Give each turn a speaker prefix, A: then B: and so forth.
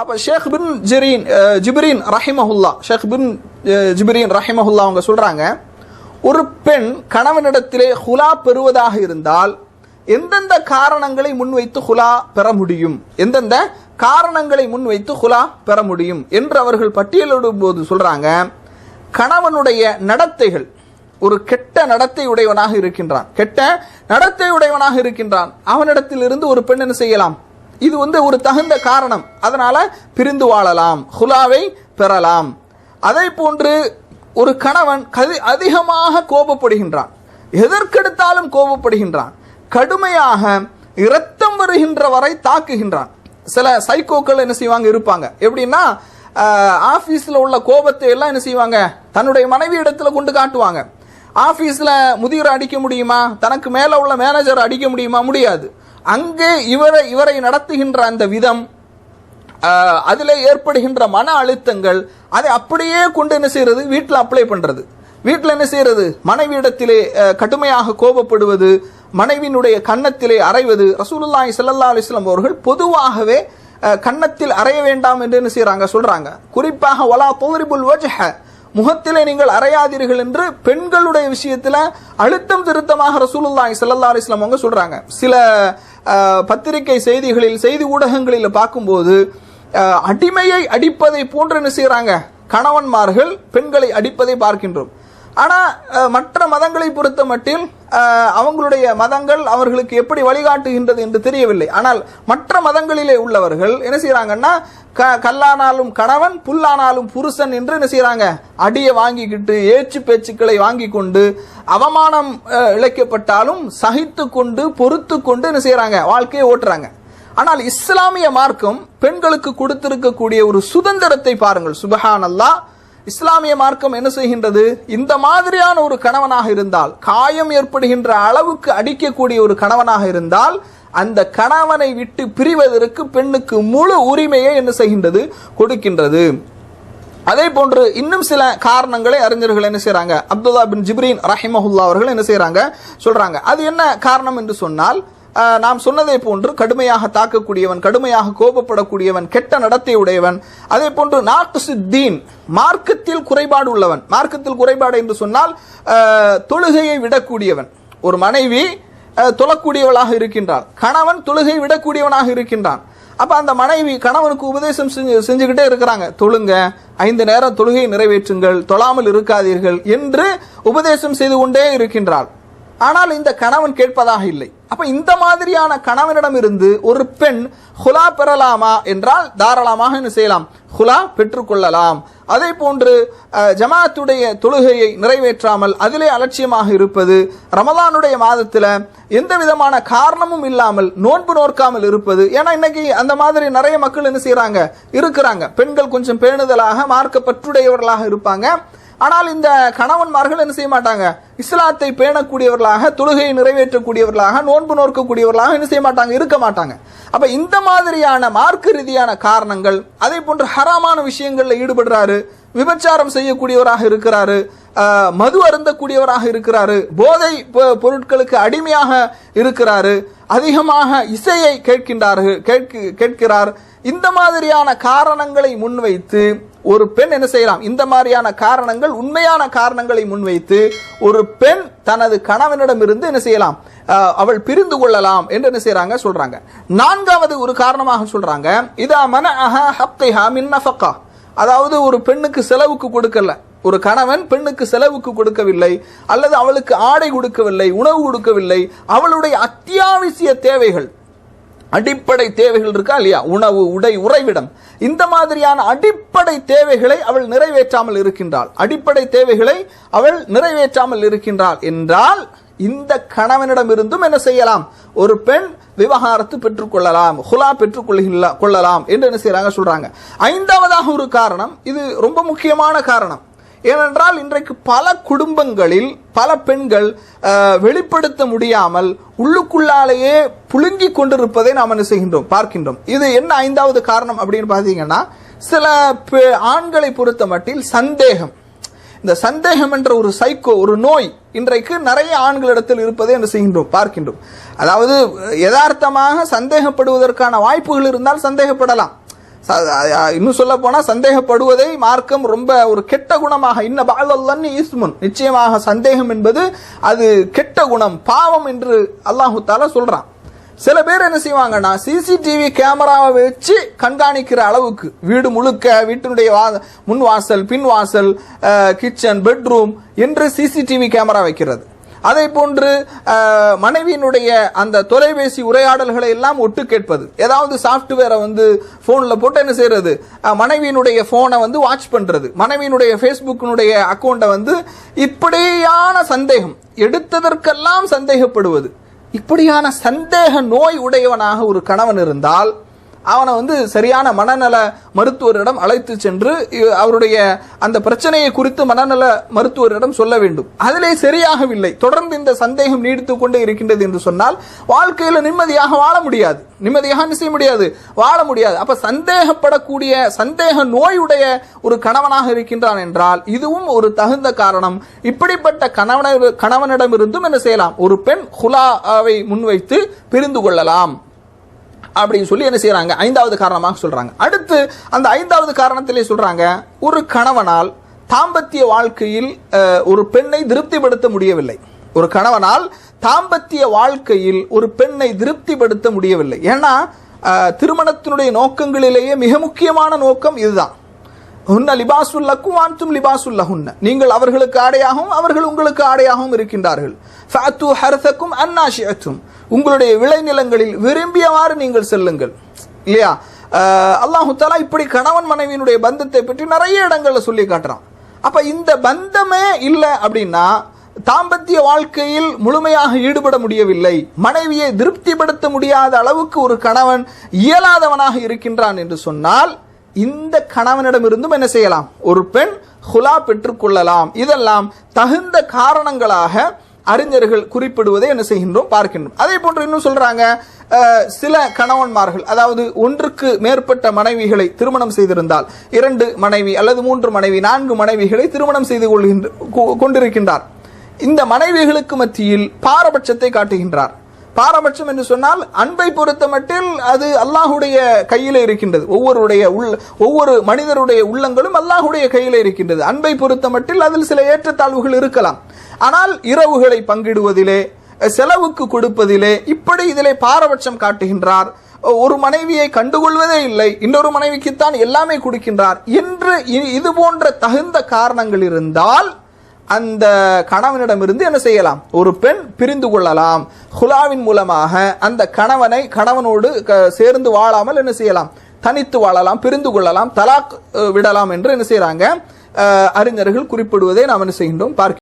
A: அப்ப ஷேக் பின் ஜிப்ரீன் ரஹிமஹுல்லா அவங்க சொல்றாங்க, ஒரு பெண் கணவனிடத்திலே ஹுலா பெறுவதாக இருந்தால் எந்தெந்த காரணங்களை முன்வைத்து ஹுலா பெற முடியும், எந்தெந்த காரணங்களை முன்வைத்து ஹுலா பெற முடியும் என்று அவர்கள் பட்டியலிடும் போது சொல்றாங்க, கணவனுடைய நடத்தைகள், ஒரு கெட்ட நடத்தை உடையவனாக இருக்கின்றான், அவனிடத்தில் இருந்து ஒரு பெண் என்ன செய்யலாம், இது ஒரு தகுந்த காரணம், அதனால பிரிந்து வாழலாம், ஹுலாவை பெறலாம். அதை போன்று ஒரு கணவன் அதிகமாக கோபப்படுகின்றான், எதற்கெடுத்தாலும் கோபப்படுகின்றான், கடுமையாக இரத்தம் வருகின்ற வரை தாக்குகின்றான். சில சைக்கோக்கள் என்ன செய்வாங்க இருப்பாங்க, எப்படின்னா ஆபீஸ்ல உள்ள கோபத்தை எல்லாம் என்ன செய்வாங்க தன்னுடைய மனைவி இடத்துல கொண்டு காட்டுவாங்க. ஆபீஸ்ல முதிரை அடிக்க முடியுமா, தனக்கு மேல உள்ள மேனேஜர் அடிக்க முடியுமா, முடியாது. அங்கே இவரை நடத்துகின்ற அந்த விதம், அதில் ஏற்படுகின்ற மன அழுத்தங்கள், அதை அப்படியே கொண்டு என்ன செய்யறது, வீட்டில் அப்ளை பண்றது. வீட்டில் என்ன செய்யறது, மனைவியிடத்திலே கடுமையாக கோபப்படுவது, மனைவியினுடைய கன்னத்திலே அறைவது. ரசூலுல்லாஹி ஸல்லல்லாஹு அலைஹி வஸல்லம் அவர்கள் பொதுவாகவே கன்னத்தில் அறைய வேண்டாம் என்று என்ன செய்யறாங்க சொல்றாங்க. குறிப்பாக வலா துரிபுல் வஜ்ஹ, முகத்திலே நீங்கள் அறையாதீர்கள் என்று பெண்களுடைய விஷயத்துல அழுத்தம் திருத்தமாக ரசூலுல்லாஹி ஸல்லல்லாஹு அலைஹி வஸல்லம் அவங்க சொல்றாங்க. சில பத்திரிகை செய்திகளில், செய்தி ஊடகங்களில் பார்க்கும்போது அடிமையை அடிப்பதை போன்று என்ன செய்யறாங்க கணவன்மார்கள் பெண்களை அடிப்பதை பார்க்கின்றோம். ஆனா மற்ற மதங்களை பொறுத்த மட்டில் அவங்களுடைய மதங்கள் அவர்களுக்கு எப்படி வழிகாட்டுகின்றது என்று தெரியவில்லை. ஆனால் மற்ற மதங்களிலே உள்ளவர்கள் என்ன செய்யறாங்கன்னா, கல்லானாலும் கணவன் புல்லானாலும் புருஷன் என்று என்ன செய்யறாங்க, அடியை வாங்கிக்கிட்டு ஏச்சு பேச்சுக்களை வாங்கி கொண்டு அவமானம் இழைக்கப்பட்டாலும் சகித்து கொண்டு பொறுத்து கொண்டு என்ன செய்யறாங்க வாழ்க்கையை ஓட்டுறாங்க. ஆனால் இஸ்லாமிய மார்க்கம் பெண்களுக்கு கொடுத்திருக்கக்கூடிய ஒரு சுதந்திரத்தை பாருங்கள். சுப்ஹானல்லாஹ், இஸ்லாமிய மார்க்கம் என்ன செய்கின்றது, இந்த மாதிரியான ஒரு கணவனாக இருந்தால், காயம் ஏற்படுகின்ற அளவுக்கு அடிக்கக்கூடிய ஒரு கணவனாக இருந்தால், அந்த கணவனை விட்டு பிரிவதற்கு பெண்ணுக்கு முழு உரிமையை என்ன செய்கின்றது, கொடுக்கின்றது. அதே போன்று இன்னும் சில காரணங்களை அறிஞர்கள் என்ன செய்யறாங்க, அப்துல்லா பின் ஜிப்ரீன் ரஹிமஹுல்லா அவர்கள் என்ன செய்யறாங்க சொல்றாங்க. அது என்ன காரணம் என்று சொன்னால், நாம் சொன்னதை போன்று கடுமையாக தாக்கக்கூடியவன், கடுமையாக கோபப்படக்கூடியவன், கெட்ட நடத்தை உடையவன், அதே போன்று நாக்சுத்தீன், மார்க்கத்தில் குறைபாடு உள்ளவன். மார்க்கத்தில் குறைபாடு என்று சொன்னால் தொழுகையை விடக்கூடியவன். ஒரு மனைவி தொழக்கூடியவளாக இருக்கின்றாள், கணவன் தொழுகை விடக்கூடியவனாக இருக்கின்றான். அப்ப அந்த மனைவி கணவனுக்கு உபதேசம் செஞ்சுக்கிட்டே இருக்கிறாங்க, தொழுங்க, 5 நேரம் தொழுகை நிறைவேற்றுங்கள், தொழாமல் இருக்காதீர்கள் என்று உபதேசம் செய்து கொண்டே இருக்கின்றாள். ஆனால் இந்த கணவன் கேட்பதாக இல்லை. அப்ப இந்த மாதிரியான கணவனிடம் இருந்து ஒரு பெண் ஹுலா பெறலாமா என்றால் தாராளமாக என்ன செய்யலாம், ஹுலா பெற்றுக்கொள்ளலாம். அதே போன்று ஜமாத்துடைய தொழுகையை நிறைவேற்றாமல் அதிலே அலட்சியமாக இருப்பது, ரமலானுடைய மாதத்தில் எந்த விதமான காரணமும் இல்லாமல் நோன்பு நோக்காமல் இருப்பது. ஏன்னா இன்னைக்கு அந்த மாதிரி நிறைய மக்கள் என்ன செய்யறாங்க இருக்கிறாங்க. பெண்கள் கொஞ்சம் பேணுதலாக மார்க்க பற்றுடையவர்களாக இருப்பாங்க. ஆனால் இந்த கணவன்மார்கள் என்ன செய்ய மாட்டாங்க, இஸ்லாத்தை பேணக்கூடியவர்களாக, தொழுகையை நிறைவேற்றக்கூடியவர்களாக, நோன்பு நோக்கக்கூடியவர்களாக என்ன செய்ய மாட்டாங்க, இருக்க மாட்டாங்க. அப்ப இந்த மாதிரியான மார்க்க ரீதியான காரணங்கள், அதே போன்று ஹராமான விஷயங்கள்ல ஈடுபடுறாரு, விபச்சாரம் செய்யக்கூடியவராக இருக்கிறாரு, மது அருந்தக்கூடியவராக இருக்கிறாரு, போதை பொருட்களுக்கு அடிமையாக இருக்கிறாரு, அதிகமாக இசையை கேட்கிறார். இந்த மாதிரியான காரணங்களை முன்வைத்து ஒரு பெண் என்ன செய்யலாம், இந்த மாதிரியான காரணங்கள், உண்மையான காரணங்களை முன்வைத்து ஒரு பெண் தனது கணவனிடம் இருந்து என்ன செய்யலாம், அவள் பிரிந்து கொள்ளலாம் என்று என்ன செய்யறாங்க சொல்றாங்க. 4வது ஒரு காரணமாக சொல்றாங்க, இதா மனஅஹா ஹக்ஹா மின் நஃபகா, அதாவது ஒரு பெண்ணுக்கு செலவுக்கு கொடுக்கல, ஒரு கணவன் பெண்ணுக்கு செலவுக்கு கொடுக்கவில்லை, அல்லது அவளுக்கு ஆடை கொடுக்கவில்லை, உணவு கொடுக்கவில்லை, அவளுடைய அத்தியாவசிய தேவைகள், அடிப்படை தேவைகள் இருக்கா இல்லையா, உணவு, உடை, உறைவிடம், இந்த மாதிரியான அடிப்படை தேவைகளை அவள் நிறைவேற்றாமல் இருக்கின்றாள், அடிப்படை தேவைகளை அவள் நிறைவேற்றாமல் இருக்கின்றாள் என்றால் இந்த கணவனிடம் இருந்தும் என்ன செய்யலாம், ஒரு பெண் விவகாரத்து பெற்றுக்கொள்ளலாம், ஹுலா பெற்றுக்கொள்ளலாம் என்று என்ன செய்யறாங்க சொல்றாங்க. 5வதாக ஒரு காரணம், இது ரொம்ப முக்கியமான காரணம். ஏனென்றால் இன்றைக்கு பல குடும்பங்களில் பல பெண்கள் வெளிப்படுத்த முடியாமல் உள்ளுக்குள்ளாலேயே புழுங்கி கொண்டிருப்பதை நாம் என்ன செய்கின்றோம், பார்க்கின்றோம். இது என்ன 5வது காரணம் அப்படின்னு பார்த்தீங்கன்னா, சில ஆண்களை பொறுத்த மட்டில் சந்தேகம், இந்த சந்தேகம் என்ற ஒரு சைக்கோ, ஒரு நோய் இன்றைக்கு நிறைய ஆண்களிடத்தில் இருப்பதை என்ன செய்கின்றோம், பார்க்கின்றோம். அதாவது யதார்த்தமாக சந்தேகப்படுவதற்கான வாய்ப்புகள் இருந்தால் சந்தேகப்படலாம். இன்னும் சொல்ல போனா சந்தேகப்படுவதை மார்க்கம் ரொம்ப ஒரு கெட்ட குணமாக, இன்ன பாலல்லி இஸ்முன், நிச்சயமாக சந்தேகம் என்பது அது கெட்ட குணம், பாவம் என்று அல்லாஹு தஆலா சொல்றான். சில பேர் என்ன செய்வாங்கன்னா சிசிடிவி கேமராவை வச்சு கண்காணிக்கிற அளவுக்கு வீடு முழுக்க, வீட்டினுடைய முன் வாசல், பின் வாசல், கிச்சன், பெட்ரூம் என்று சிசிடிவி கேமரா வைக்கிறது. அதே போன்று மனைவியினுடைய அந்த தொலைபேசி உரையாடல்களை எல்லாம் ஒட்டு கேட்பது, ஏதாவது சாப்ட்வேரை போன்ல போட்டு என்ன செய்யறது, மனைவியினுடைய போனை வாட்ச் பண்றது, மனைவியினுடைய ஃபேஸ்புக்கினுடைய அக்கௌண்ட்டை இப்படியான சந்தேகம், எடுத்ததற்கெல்லாம் சந்தேகப்படுவது, இப்படியான சந்தேக நோய் உடையவனாக ஒரு கணவன் இருந்தால் அவனை சரியான மனநல மருத்துவரிடம் அழைத்து சென்று அவருடைய அந்த பிரச்சனையை குறித்து மனநல மருத்துவரிடம் சொல்ல வேண்டும். அதிலே சரியாகவில்லை, தொடர்ந்து இந்த சந்தேகம் நீடித்துக் கொண்டே இருக்கின்றது என்று சொன்னால் வாழ்க்கையில் நிம்மதியாக வாழ முடியாது, நிம்மதியாக செய்ய முடியாது, வாழ முடியாது. அப்ப சந்தேகப்படக்கூடிய சந்தேக நோயுடைய ஒரு கணவனாக இருக்கின்றான் என்றால் இதுவும் ஒரு தகுந்த காரணம். இப்படிப்பட்ட கணவனிடமிருந்தும் என்ன செய்யலாம், ஒரு பெண் ஹுலாவை முன்வைத்து பிரிந்து கொள்ளலாம் அப்படின்னு சொல்லி என்ன செய்யறாங்க, ஐந்தாவது காரணமாக சொல்றாங்க. அடுத்து அந்த ஐந்தாவது காரணத்திலே சொல்றாங்க, ஒரு கணவனால் தாம்பத்திய வாழ்க்கையில் ஒரு பெண்ணை திருப்திப்படுத்த முடியவில்லை. ஒரு கணவனால் தாம்பத்திய வாழ்க்கையில் ஒரு பெண்ணை திருப்திப்படுத்த முடியவில்லை. ஏன்னா திருமணத்தினுடைய நோக்கங்களிலேயே மிக முக்கியமான நோக்கம் இதுதான். ஹுன்ன லிபாசுல்லக்கும் அன்தும் லிபாசுல்லஹுன்ன, நீங்கள் அவர்களுக்கு ஆடையாகவும் அவர்கள் உங்களுக்கு ஆடையாகவும் இருக்கின்றார்கள். ஃபஅத்து ஹர்ஸக்கும் அன்னா ஷிஅத்தும், உங்களுடைய விளைநிலங்களில் விரும்பியவாறு நீங்கள் செல்லுங்கள். இல்லையா? அல்லாஹு தஆலா இப்படி கணவன் மனைவியினுடைய பந்தத்தை பற்றி நிறைய இடங்கள்ல சொல்லி காட்டுறான். அப்ப இந்த பந்தமே இல்லை அப்படின்னா, தாம்பத்திய வாழ்க்கையில் முழுமையாக ஈடுபட முடியவில்லை, மனைவியை திருப்திப்படுத்த முடியாத அளவுக்கு ஒரு கணவன் இயலாதவனாக இருக்கின்றான் என்று சொன்னால் இந்த கணவனிடமிருந்தும் என்ன செய்யலாம், ஒரு பெண் ஹுலா பெற்றுக் கொள்ளலாம். இதெல்லாம் தகுந்த காரணங்களாக அறிஞர்கள் குறிப்பிடுவதை என்ன செய்கின்றோம், பார்க்கின்றோம். அதே போன்று இன்னும் சொல்றாங்க, சில கணவன்மார்கள், அதாவது ஒன்றுக்கு மேற்பட்ட மனைவிகளை திருமணம் செய்திருந்தால், 2 மனைவி அல்லது 3 மனைவி 4 மனைவிகளை திருமணம் செய்து கொண்டிருக்கின்றார். இந்த மனைவிகளுக்கு மத்தியில் பாரபட்சத்தை காட்டுகின்றார். பாரபட்சம் என்று சொன்னால் அன்பை பொறுத்த மட்டில் அது அல்லாஹுடைய கையிலே இருக்கின்றது. ஒவ்வொரு மனிதருடைய உள்ளங்களும் அல்லாஹுடைய கையிலே இருக்கின்றது. அன்பை பொறுத்த மட்டில் அதில் சில ஏற்றத்தாழ்வுகள் இருக்கலாம். ஆனால் இரவுகளை பங்கிடுவதிலே, செலவுக்கு கொடுப்பதிலே, இப்படி இதிலே பாரபட்சம் காட்டுகின்றார். ஒரு மனைவியை கண்டுகொள்வதே இல்லை, இன்னொரு மனைவிக்குத்தான் எல்லாமே கொடுக்கின்றார் என்று இது போன்ற தகுந்த காரணங்கள் இருந்தால் அந்த கணவனிடமிருந்து என்ன செய்யலாம், ஒரு பெண் பிரிந்து கொள்ளலாம். ஹுலாவின் மூலமாக அந்த கணவனோடு சேர்ந்து வாழாமல் என்ன செய்யலாம், தனித்து வாழலாம், பிரிந்து கொள்ளலாம், தலாக் விடலாம் என்று என்ன செய்யறாங்க அறிஞர்கள் குறிப்பிடுவதை நாம் என்ன செய்கின்றோம், பார்க்கின்றோம்.